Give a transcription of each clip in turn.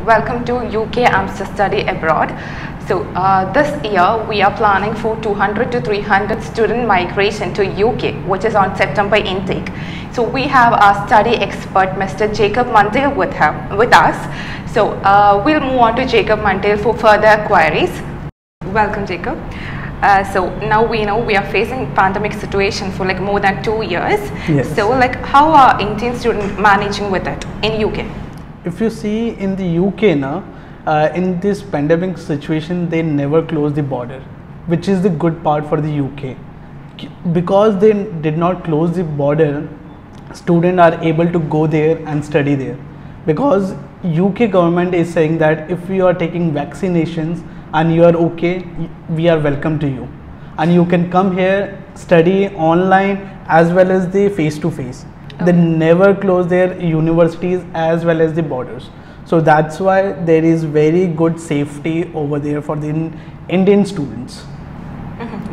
welcome to UK Amster Study Abroad. So this year we are planning for 200 to 300 student migration to UK, which is on September intake. So we have our study expert Mr. Jacob Mandel with us. So we'll move on to Jacob Mandel for further queries. Welcome, Jacob. So now we know we are facing pandemic situation for like more than 2 years. Yes. So like how are Indian students managing with it in UK? If you see in the UK now, in this pandemic situation, they never close the border, which is the good part for the UK. Because they did not close the border, students are able to go there and study there. Because UK government is saying that if you are taking vaccinations and you are okay, we are welcome to you. And you can come here, study online as well as the face-to-face. They never close their universities as well as the borders. So that's why there is very good safety over there for the Indian students.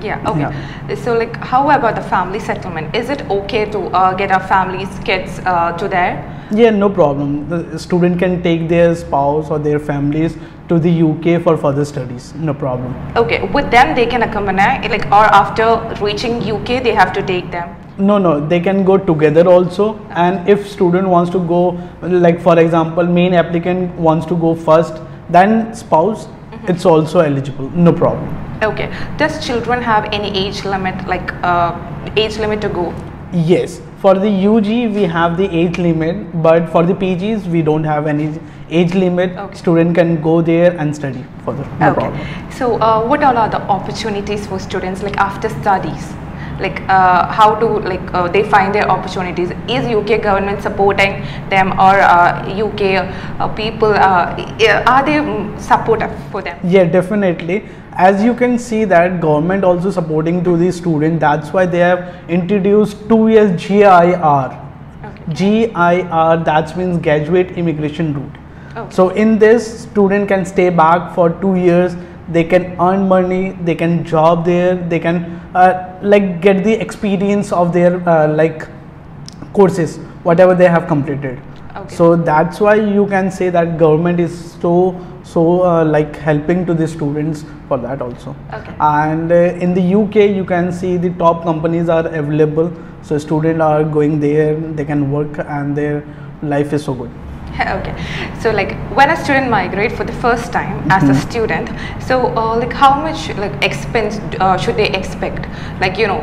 Yeah, okay. Yeah. So like how about the family settlement? Is it okay to get our families, kids to there? Yeah, no problem. The student can take their spouse or their families to the UK for further studies, no problem. Okay, with them they can accompany, like, or after reaching UK they have to take them? No, they can go together also. And if student wants to go, like for example, main applicant wants to go first, then spouse, it's also eligible, no problem. Okay, does children have any age limit, like age limit to go? Yes, for the UG we have the age limit, but for the PGs we don't have any age limit. Okay. Student can go there and study further, no problem. So what all are the opportunities for students like after studies? Like how do they find their opportunities? Is UK government supporting them, or UK people are they supportive for them? Yeah, definitely. As you can see that government also supporting to the student. That's why they have introduced 2 years GIR. Okay. GIR, that means graduate immigration route. Okay. So in this, student can stay back for 2 years. They can earn money, they can job there, they can get the experience of their courses, whatever they have completed. Okay. So that's why you can say that government is so helping to the students for that also. Okay. And in the UK you can see the top companies are available, so students are going there, they can work and their life is so good. Okay, so like when a student migrate for the first time as a student, so like how much expense should they expect? Like, you know,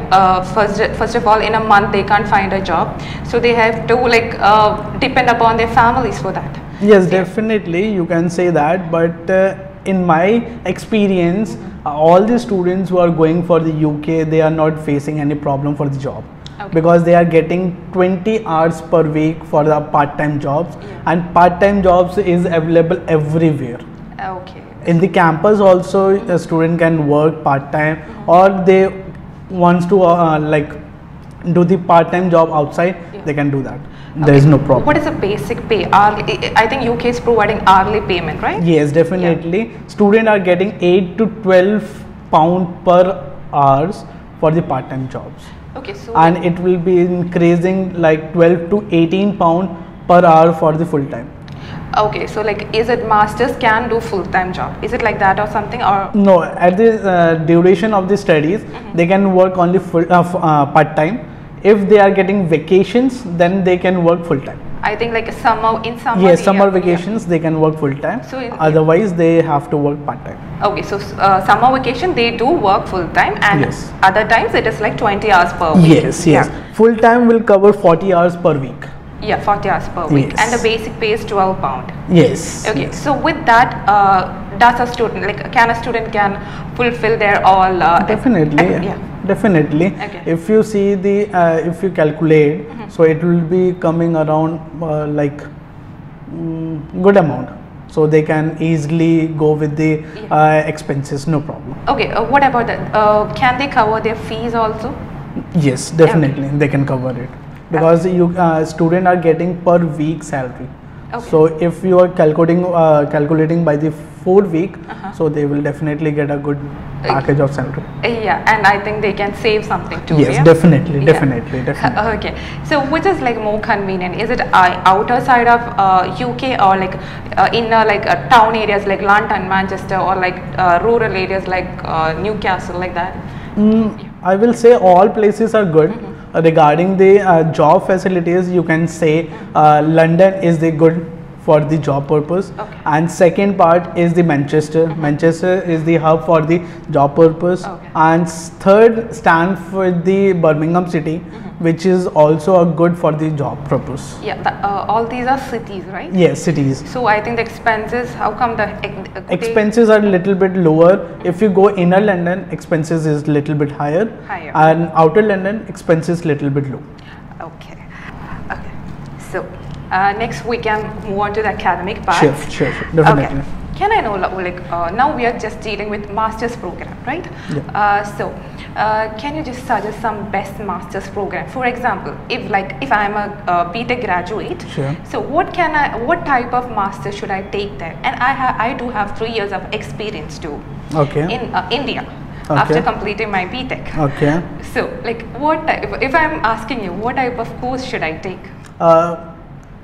first of all, in a month they can't find a job, so they have to depend upon their families for that. Yes, definitely you can say that, but in my experience, all the students who are going for the UK, they are not facing any problem for the job. Okay. Because they are getting 20 hours per week for the part-time jobs, and part-time jobs is available everywhere. Okay. In the campus also a student can work part-time, or they wants to do the part-time job outside, they can do that. Okay. There is no problem. What is the basic pay? Hourly, I think UK is providing hourly payment, right? Yes, definitely. Yeah. Students are getting 8 to 12 pound per hours for the part-time jobs. Okay, so and it will be increasing like 12 to 18 pound per hour for the full time. Okay, so is it masters can do full-time job? Is it like that or something, or no? At the duration of the studies, they can work only full part time. If they are getting vacations, then they can work full time. I think in summer. Yes, summer vacations they can work full time. So otherwise they have to work part time. Okay, so summer vacation they do work full time, and other times it is like 20 hours per week. Yes. Full time will cover 40 hours per week. Yeah, 40 hours per week, and the basic pay is 12 pound. Yes. Okay, so with that, does a student can a student can fulfill their all? Definitely. Definitely. Okay. If you see the if you calculate, so it will be coming around good amount, so they can easily go with the expenses, no problem. Okay, what about that? Can they cover their fees also? Yes, definitely. They can cover it, because you students are getting per week salary. Okay. So if you are calculating by the 4th week, so they will definitely get a good package of salary. Yeah, and I think they can save something too. Yes, yeah? definitely. Okay, so which is like more convenient? Is it outer side of UK or like inner like town areas like London, Manchester, or like rural areas like Newcastle, like that? I will say all places are good. Regarding the job facilities, you can say London is the good for the job purpose, and second part is the Manchester. Manchester is the hub for the job purpose, and third stand for the Birmingham city, which is also a good for the job purpose. Yeah, all these are cities, right? Yes, cities. So I think the expenses, how come the expenses are a little bit lower? If you go inner London, expenses is little bit higher, and outer London expenses little bit low. Okay. So next we can move on to the academic part. Sure, definitely. Okay. Can I know, like now we are just dealing with master's program, right? So can you just suggest some best master's program? For example, if I am a BTech graduate, so what type of master should I take there? And I do have 3 years of experience too. In India. After completing my BTech. So like what type, if I am asking you, what type of course should I take?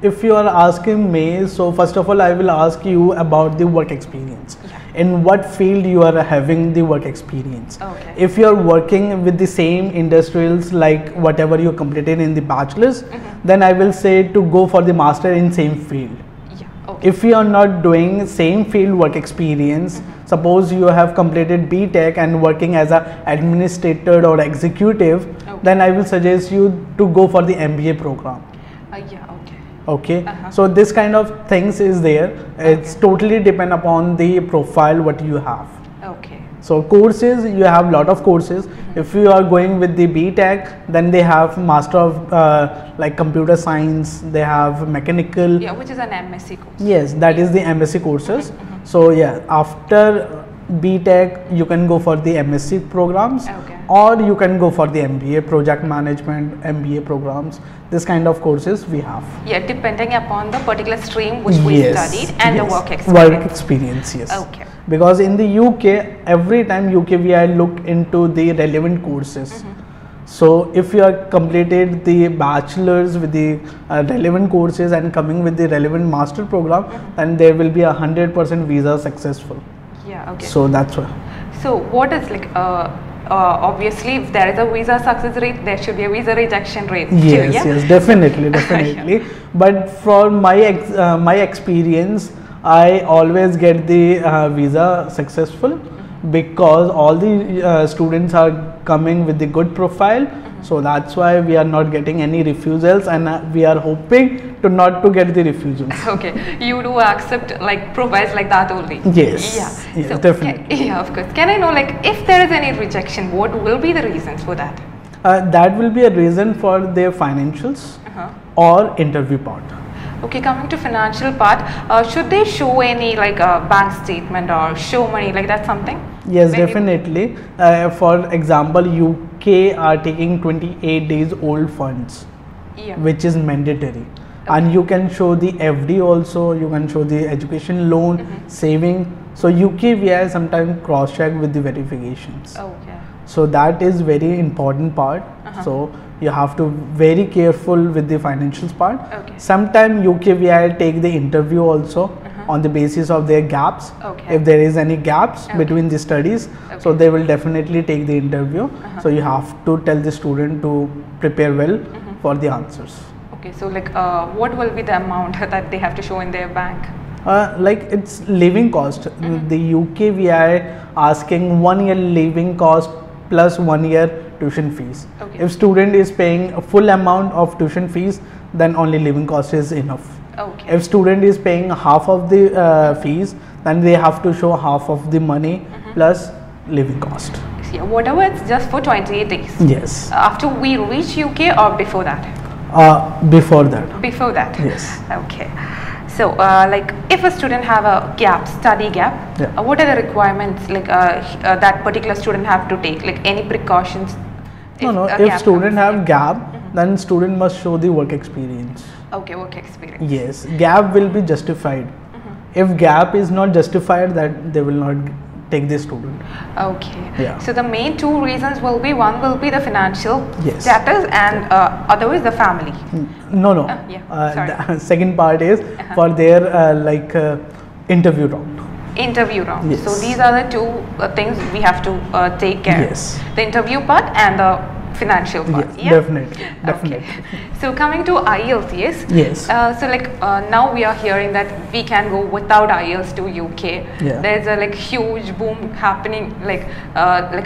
If you are asking me, so first of all I will ask you about the work experience. In what field you are having the work experience. If you are working with the same industrials like whatever you completed in the bachelor's, then I will say to go for the master in same field. If you are not doing same field work experience, suppose you have completed BTech and working as a administrator or executive, then I will suggest you to go for the MBA program. So this kind of things is there. It's totally depend upon the profile what you have. So courses, you have lot of courses. If you are going with the BTech, then they have master of like computer science, they have mechanical, which is an MSc course. Yes, that is the MSc courses. So yeah, after BTech you can go for the MSc programs, or you can go for the MBA, project management, MBA programs. This kind of courses we have. Yeah, depending upon the particular stream which we studied and the work experience. Yes. Because in the UK, every time UKVI look into the relevant courses. So if you are completed the bachelor's with the relevant courses and coming with the relevant master program, then there will be 100% visa successful. So that's why. So what is like obviously if there is a visa success rate, there should be a visa rejection rate too, yes, definitely. But for my experience, I always get the visa successful, because all the students are coming with the good profile. So that's why we are not getting any refusals, and we are hoping to not to get the refusals. You do accept like profiles like that only? Yes, so definitely. Of course. Can I know, like, if there is any rejection, what will be the reasons for that? That will be a reason for their financials or interview part. Coming to financial part, should they show any like bank statement or show money, like that something? Yes, definitely. For example, UK are taking 28 days old funds, which is mandatory. And you can show the FD also, you can show the education loan, saving. So UKVI sometimes cross check with the verifications. So that is very important part. So you have to very careful with the financials part. Sometimes UKVI take the interview also on the basis of their gaps. If there is any gaps between the studies, so they will definitely take the interview. So you have to tell the student to prepare well for the answers. So like what will be the amount that they have to show in their bank? Like it's living cost. The UKVI asking 1 year living cost plus 1 year tuition fees. If student is paying a full amount of tuition fees, then only living cost is enough. If student is paying half of the fees, then they have to show half of the money plus living cost. Whatever, it's just for 28 days. Yes. After we reach UK or before that? Before that. Before that. Yes. So like if a student have a gap, study gap, what are the requirements like that particular student have to take, like any precautions? If student have gap, then student must show the work experience. Okay, work experience. Yes, gap will be justified. If gap is not justified, that they will not take the student. Okay. Yeah. So the main two reasons will be, one will be the financial Yes. status, and other is the family. No, no. Sorry. The second part is for their interview round. Interview round. Yes. So these are the two things we have to take care. Yes. The interview part and the financial part. Yes, definitely, definitely. Okay. So coming to IELTS. Yes. So now we are hearing that we can go without IELTS to UK. Yeah. There's a huge boom happening like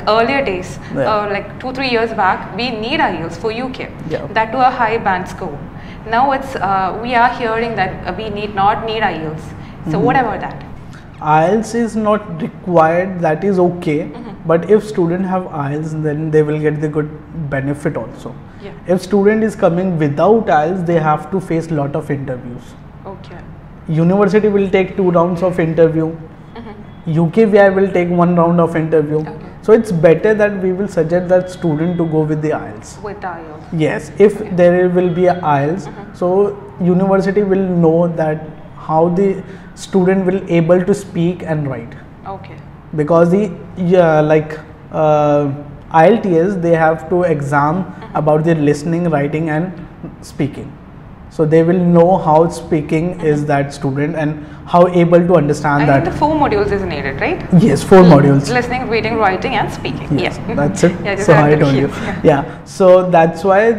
earlier days. Yeah. 2-3 years back, we need IELTS for UK. Yeah. That to a high band score. Now it's we are hearing that we not need IELTS. So what about that? IELTS is not required, that is okay, but if student have IELTS, then they will get the good benefit also. Yeah. If student is coming without IELTS, they have to face lot of interviews. Okay. University will take 2 rounds of interview. UKVI will take 1 round of interview. Okay. So it's better that we will suggest that student to go with the IELTS. With IELTS. Yes, if there will be a IELTS, so university will know that how the student will able to speak and write. Okay. Because the IELTS, they have to exam about their listening, writing and speaking. So they will know how speaking is that student and how able to understand I that. think the 4 modules is needed, right? Yes, 4 modules. Listening, reading, writing and speaking. Yes, Yeah. that's it. Yeah, just So had I to told hear. you. Yeah. So that's why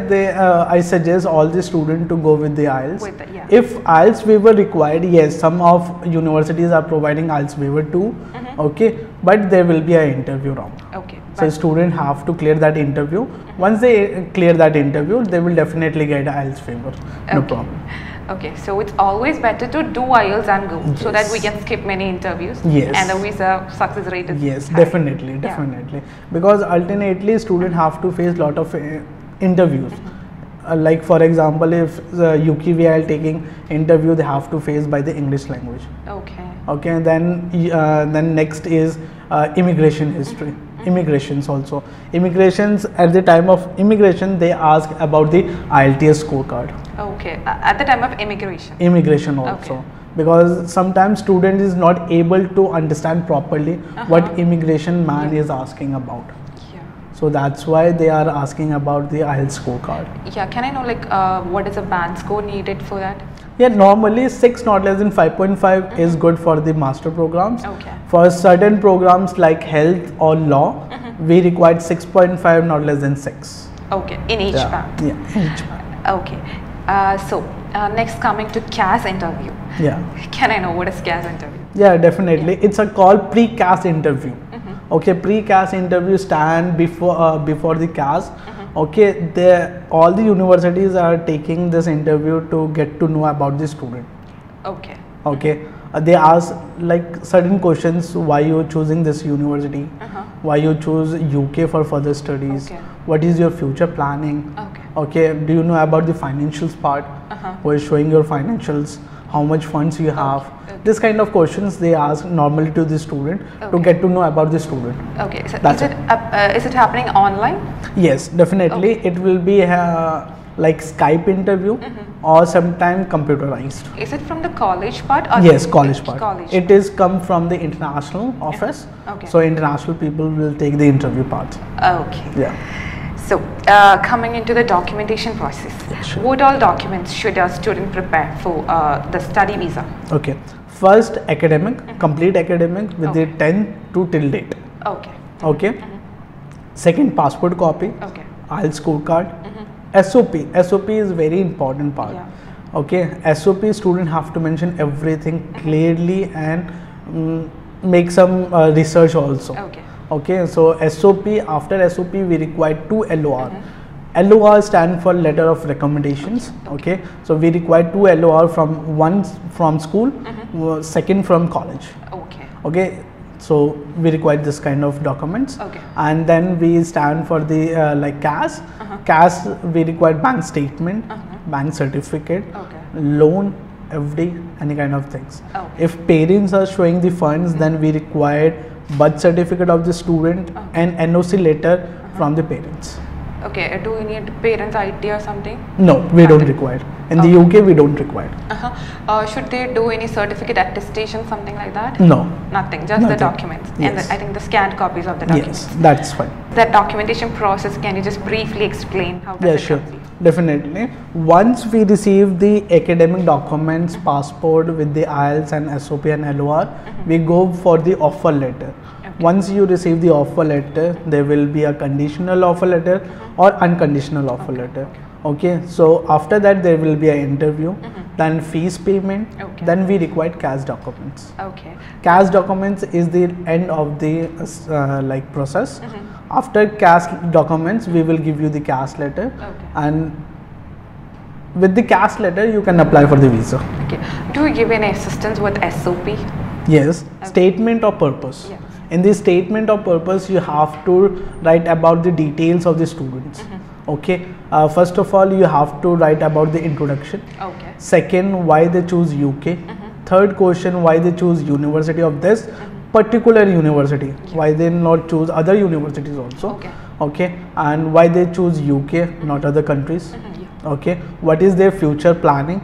I suggest all the students to go with the IELTS. With the- yeah. If IELTS waiver required, yes, some of universities are providing IELTS waiver too. Okay, but there will be an interview round. Okay. So student have to clear that interview. Once they clear that interview, they will definitely get IELTS waiver. No Okay. problem. Okay, so it's always better to do IELTS and go, so that we Yes. can skip many interviews. Yes. And the visa success rate is Yes, high. definitely, Yeah. definitely. Because alternately, student have to face lot of interviews. Like for example, if the UKVI taking interview, they have to face by the English language. Okay. Okay, and then next is immigration history. Immigrations also. Immigrations, at the time of immigration, they ask about the IELTS scorecard. Okay. At the time of immigration. Immigration also. Okay. Because sometimes student is not able to understand properly what immigration man is asking about. Yeah. So that's why they are asking about the IELTS scorecard. Yeah. Can I know what is a band score needed for that? Yeah, normally 6 not less than 5.5 is good for the master programs. Okay. For certain programs like health or law, we require 6.5 not less than 6. Okay. In each band. Yeah, each band. Okay. So next coming to CAS interview. Yeah. Can I know what is CAS interview? Yeah, definitely. It's a called pre-CAS interview. Okay, pre-CAS interview stand before the CAS. Okay, all the universities are taking this interview to get to know about the student. Okay. Okay, they ask like certain questions: why you choosing this university? Why you choose UK for further studies? Okay. What is your future planning? Okay. Okay, do you know about the financials part? Who is showing your financials? How much funds you have? Okay. This kind of questions they ask normally to the student to get to know about the student. Okay. So That's is it happening online? Yes, definitely. It will be like Skype interview or sometime computerized. Is it from the college part or Yes, the college part. College It is come from the international office. Okay. So international people will take the interview part. Okay. Yeah. So coming into the documentation process, Yeah, sure. what all documents should a student prepare for the study visa? Okay. First, academic, complete academic with the 10th to till date. Okay. Okay. Second, passport copy. Okay. IELTS scorecard. SOP. SOP is very important part. Yeah. Okay. SOP student have to mention everything clearly and make some research also. Okay. Okay. So SOP, after SOP we require 2 LOR. LOR stand for letter of recommendations. Okay. So we require 2 LOR one from school, second from college. Okay. Okay. So we require this kind of documents. Okay. And then we stand for the like CAS. CAS we require bank statement, bank certificate, loan, FD, any kind of things. Okay. If parents are showing the funds, then we require birth certificate of the student and NOC letter from the parents. Okay, do you need parents' ID or something? No, we don't require. In the UK, we don't require. Should they do any certificate attestation, something like that? No. Nothing, just the documents. Yes. And I think the scanned copies of the documents. Yes, that's fine. That documentation process, can you just briefly explain how does it sure. complete? Definitely. Once we receive the academic documents, passport with the IELTS and SOP and LOR, we go for the offer letter. Once you receive the offer letter, there will be a conditional offer letter or unconditional offer letter. Okay, so after that there will be an interview, then fees payment, then we require CAS documents. Okay. CAS documents is the end of the process. After CAS documents, we will give you the CAS letter, and with the CAS letter you can apply for the visa. Okay. Do we give any assistance with SOP? Yes, statement of purpose. Yes. In the statement of purpose, you have to write about the details of the students. Okay, first of all, you have to write about the introduction. Okay. Second, why they choose UK. Third question, why they choose university of this particular university. Why they not choose other universities also. Okay, and why they choose UK, not other countries. Okay, what is their future planning,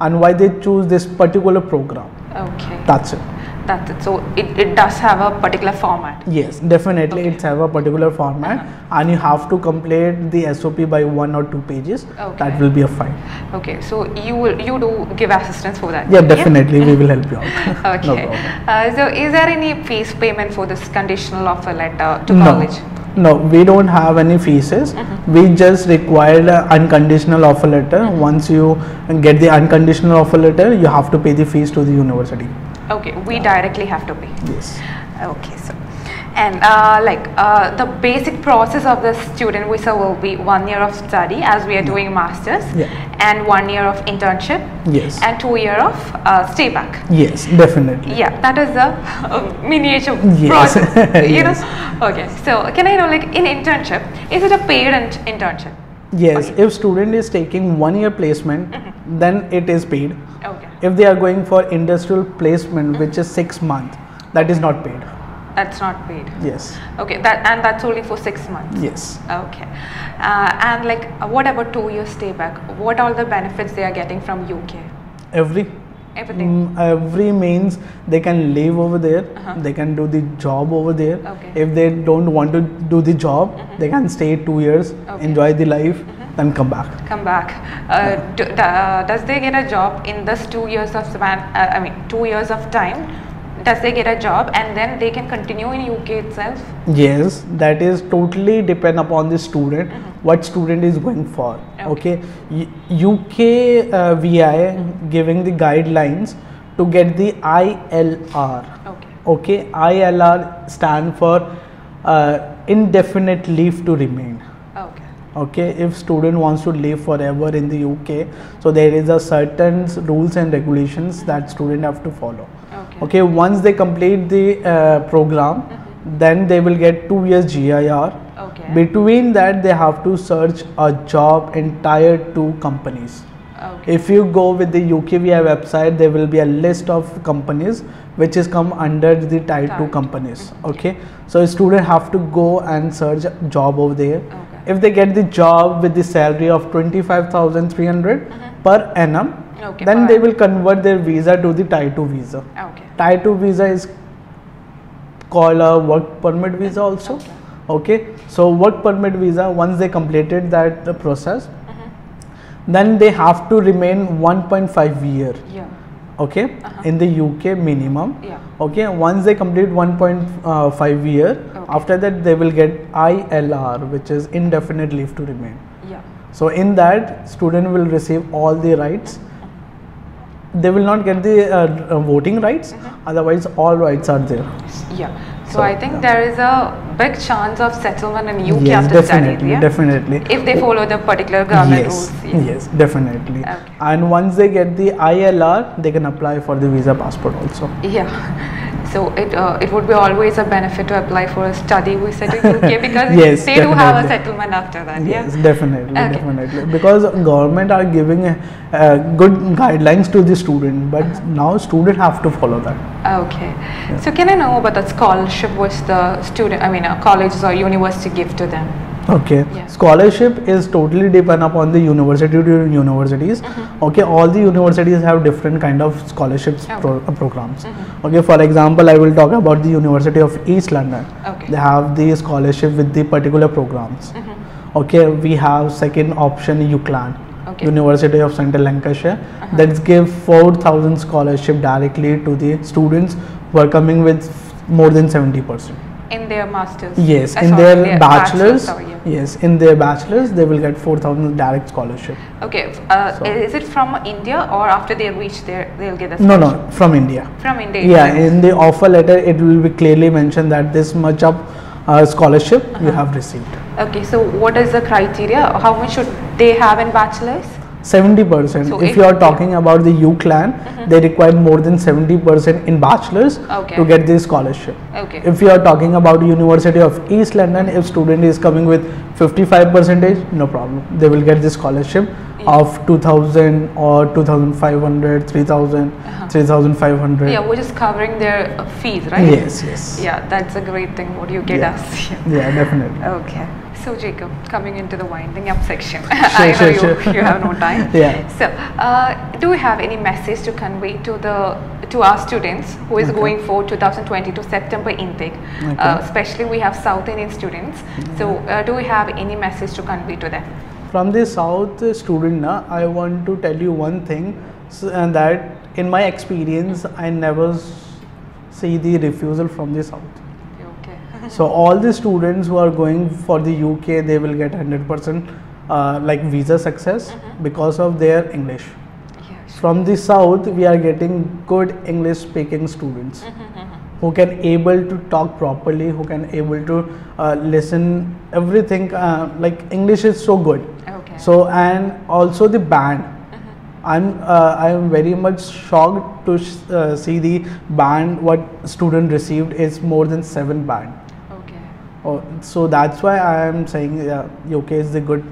and why they choose this particular program. Okay. That's it. That's it. So it does have a particular format. Yes, definitely it's have a particular format, and you have to complete the SOP by 1 or 2 pages. That will be a fine. Okay, so you do give assistance for that? Yeah, definitely we will help you out. Okay. No so is there any fees payment for this conditional offer letter to college? No, we don't have any fees. We just require an unconditional offer letter. Once you get the unconditional offer letter, you have to pay the fees to the university. Okay, we directly have to pay. Yes. Okay, so and the basic process of the student visa will be 1 year of study, as we are doing masters, and 1 year of internship, and 2 years of stay back. Yes, definitely. Yeah, that is a miniature process. You know. Okay, so can I know, like, in internship, is it a paid internship? Yes, if student is taking 1 year placement, then it is paid. Okay. If they are going for industrial placement, which is 6 months, that is not paid. That's not paid. Yes. Okay, that's only for 6 months. Yes. Okay, and like, what about 2 years stay back? What are the benefits they are getting from UK? Everything. Every means they can live over there. They can do the job over there. If they don't want to do the job, they can stay 2 years, enjoy the life, then come back. Does they get a job in this 2 years of span? 2 years of time? Does they get a job and then they can continue in UK itself? Yes, that is totally depend upon the student, what student is going for. Okay, UK VI giving the guidelines to get the ILR. Okay, ILR stand for indefinite leave to remain. Okay, if student wants to live forever in the UK, so there is a certain rules and regulations that student have to follow. Okay, once they complete the program, then they will get 2 years GIR. Between that, they have to search a job in tier 2 companies. If you go with the UKVI website, there will be a list of companies which is come under the tier 2 companies. Okay, so a student have to go and search a job over there. If they get the job with the salary of 25,300 per annum, then they will convert their visa to the tier 2 visa. Tier 2 visa is called a work permit visa also. Okay, so work permit visa, once they completed that process, then they have to remain 1.5 year. Okay, in the UK minimum. Okay, once they complete 1.5 year, after that they will get ILR, which is indefinite leave to remain. So in that, student will receive all the rights. They will not get the voting rights, otherwise all rights are there. So I think there is a big chance of settlement in UK after study. Definitely. If they follow the particular government rules. Yes, definitely. And once they get the ILR, they can apply for the visa passport also. So it would be always a benefit to apply for a study visa to UK because they do have a settlement after that. Yes, definitely, definitely. Because government are giving good guidelines to the student, but now student have to follow that. So can I know about the scholarship which the student, colleges or university give to them? Okay, Yeah. scholarship is totally depend upon the university to universities. Okay, all the universities have different kind of scholarships Okay. programs. Okay, for example, I will talk about the University of East London. Okay. They have the scholarship with the particular programs. Okay, we have second option UCLan, Okay. University of Central Lancashire, that give 4,000 scholarship directly to the students who are coming with more than 70%. In their masters. Yes, in sorry, their bachelors. sorry, yeah. Yes, in their bachelors, they will get 4,000 direct scholarship. Okay. So- Is it from India or after they reach there they'll get the No, scholarship? no, from India. From India. Yeah, itself. in the offer letter, it will be clearly mentioned that this much of scholarship you have received. Okay. So what is the criteria? How much should they have in bachelors? 70%. So if if- you are talking about the UCLan, they require more than 70% in bachelors Okay. to get this scholarship. Okay. If you are talking about University of East London, if student is coming with 55%, no problem. They will get this scholarship of 2,000 or 2,500, 3,000, 3,500. Yeah, which is covering their fees, right? Yes, yes. Yeah, that's a great thing. What you get Yeah. us. Yeah, definitely. Okay. So Jacob, coming into the winding up section. I Sure, know sure, you, sure. you have no time. Yeah. So, do you have any message to convey to our students who is Okay. going for 2022 September intake? Okay. Especially we have South Indian students. So, do you have any message to convey to them? From the South student, I want to tell you one thing, and that in my experience, I never see the refusal from the South. Okay. So all the students who are going for the UK, they will get 100% like visa success because of their English. Yes. From the South, we are getting good English speaking students who can able to talk properly, who can able to listen everything. Like English is so good. Okay. So and also the band. I am very much shocked to see the band what student received is more than 7 band. Okay. Oh, so that's why I am saying UK is the good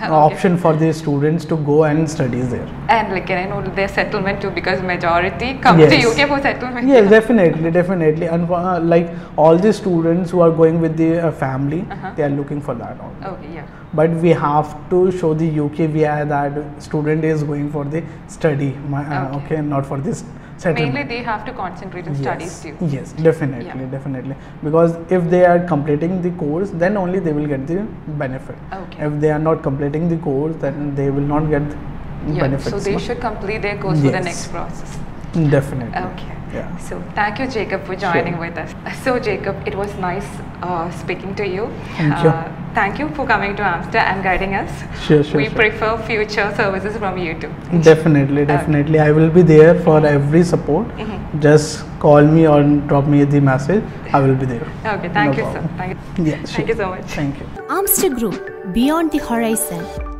option for the students to go and study there. And like, can I know their settlement too? Because majority come to Yes. UK for settlement. Yes, definitely, definitely. And like all the students who are going with the family, they are looking for that only. Okay. Yeah. But we have to show the UK via that student is going for the study, okay, not for this settlement. Mainly they have to concentrate on studies too. Yes, definitely, Yeah. definitely. Because if they are completing the course, then only they will get the benefit. Okay. If they are not completing the course, then they will not get Yeah. benefits. So they should complete their course for the Yes. next process. Definitely. Okay. Yeah. So thank you, Jacob, for joining with us. So Jacob, it was nice speaking to you. Thank you. Thank you for coming to Amster and guiding us. Sure, sure, We sure. prefer future services from you too. Definitely, definitely. I will be there for every support. Just call me or drop me the message. I will be there. Okay, thank No you, sir. problem. Thank you. Yeah, sure. Thank you so much. Thank you. Amster Group, Beyond the Horizon.